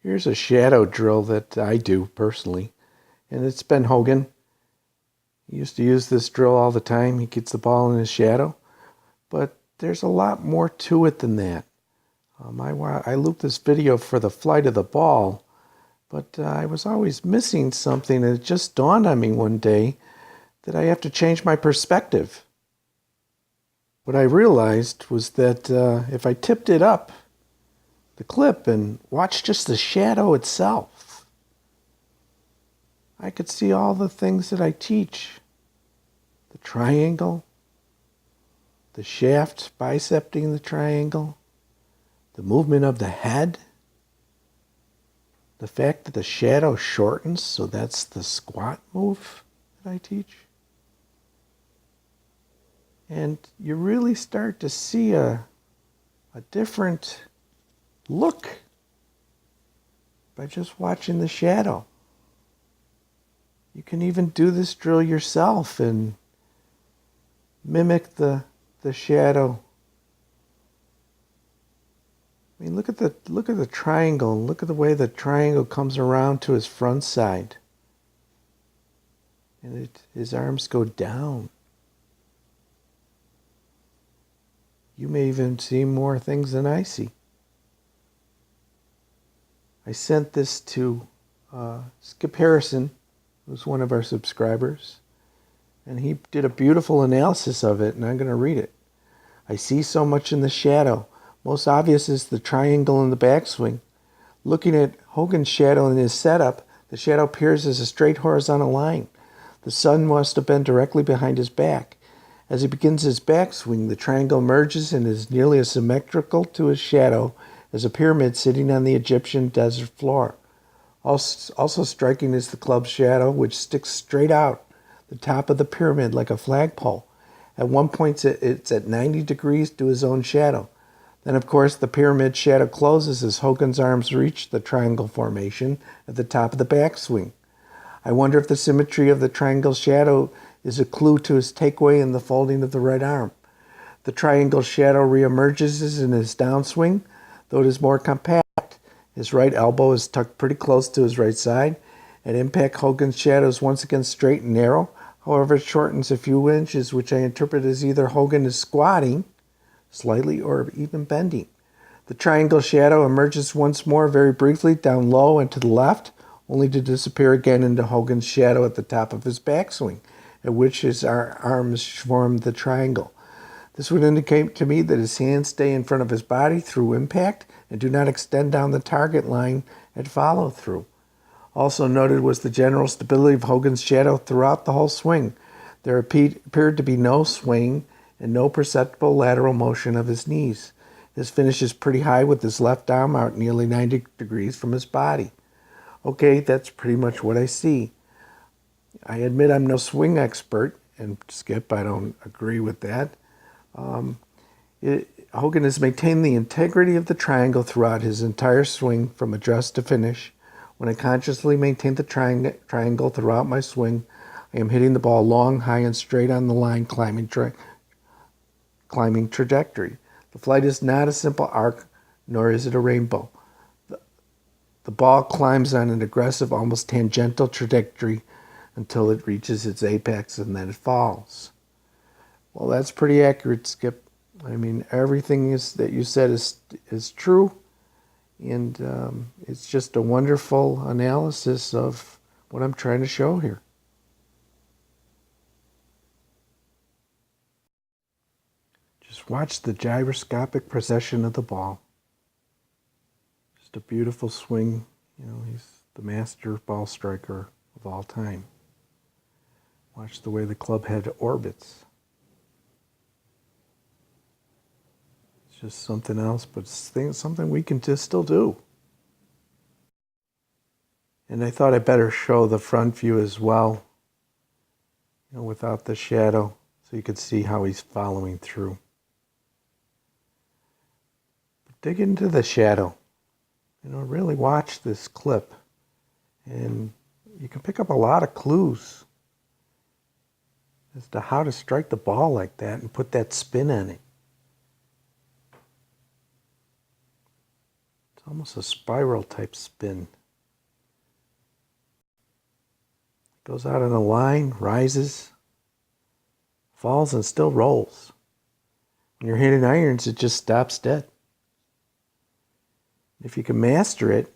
Here's a shadow drill that I do personally, and it's been Hogan. He used to use this drill all the time. He gets the ball in his shadow, but there's a lot more to it than that. I looped this video for the flight of the ball, but I was always missing something, and it just dawned on me one day that I have to change my perspective. What I realized was that if I tipped it up, the clip, and watched just the shadow itself, I could see all the things that I teach. The triangle, the shaft bicepting the triangle, the movement of the head, the fact that the shadow shortens, so that's the squat move that I teach. And you really start to see a different look by just watching the shadow. You can even do this drill yourself and mimic the shadow. I mean, look at the triangle. Look at the way the triangle comes around to his front side, and his arms go down. You may even see more things than I see. I sent this to Skip Harrison, who's one of our subscribers, and he did a beautiful analysis of it, and I'm going to read it. I see so much in the shadow. Most obvious is the triangle in the backswing. Looking at Hogan's shadow in his setup, the shadow appears as a straight horizontal line. The sun must have been directly behind his back. As he begins his backswing, the triangle emerges and is nearly as symmetrical to his shadow as a pyramid sitting on the Egyptian desert floor. Also striking is the club's shadow, which sticks straight out the top of the pyramid like a flagpole. At one point, it's at 90 degrees to his own shadow. Then, of course, the pyramid shadow closes as Hogan's arms reach the triangle formation at the top of the backswing. I wonder if the symmetry of the triangle shadow is a clue to his takeaway in the folding of the right arm. The triangle shadow reemerges in his downswing, though it is more compact. His right elbow is tucked pretty close to his right side. At impact, Hogan's shadow is once again straight and narrow. However, it shortens a few inches, which I interpret as either Hogan is squatting slightly or even bending. The triangle shadow emerges once more very briefly down low and to the left, only to disappear again into Hogan's shadow at the top of his backswing, at which his arms form the triangle. This would indicate to me that his hands stay in front of his body through impact and do not extend down the target line at follow-through. Also noted was the general stability of Hogan's shadow throughout the whole swing. There appeared to be no swing and no perceptible lateral motion of his knees. His finish is pretty high with his left arm out nearly 90 degrees from his body. Okay, that's pretty much what I see. I admit I'm no swing expert, and Skip, I don't agree with that. Hogan has maintained the integrity of the triangle throughout his entire swing from address to finish. When I consciously maintain the triangle throughout my swing, I am hitting the ball long, high, and straight on the line climbing trajectory. The flight is not a simple arc, nor is it a rainbow. The ball climbs on an aggressive, almost tangential trajectory until it reaches its apex and then it falls. Well, that's pretty accurate, Skip. I mean, everything that you said is true, and it's just a wonderful analysis of what I'm trying to show here. Just watch the gyroscopic procession of the ball. Just a beautiful swing. You know, he's the master ball striker of all time. Watch the way the club head orbits. It's just something else, but it's something we can just still do. And I thought I'd better show the front view as well, you know, without the shadow, so you could see how he's following through. But dig into the shadow. You know, really watch this clip, and you can pick up a lot of clues as to how to strike the ball like that and put that spin on it. almost a spiral type spin. Goes out on a line, rises, falls, and still rolls. When you're hitting irons, it just stops dead. If you can master it,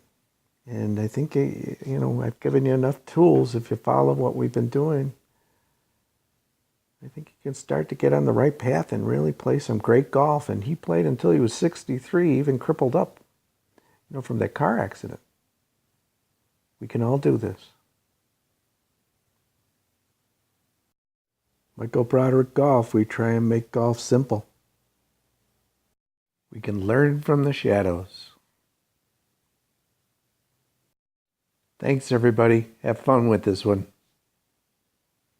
and I think, I've given you enough tools, if you follow what we've been doing, I think you can start to get on the right path and really play some great golf. And he played until he was 63, even crippled up, from that car accident. We can all do this. Like Broderick Golf, we try and make golf simple. We can learn from the shadows. Thanks, everybody. Have fun with this one.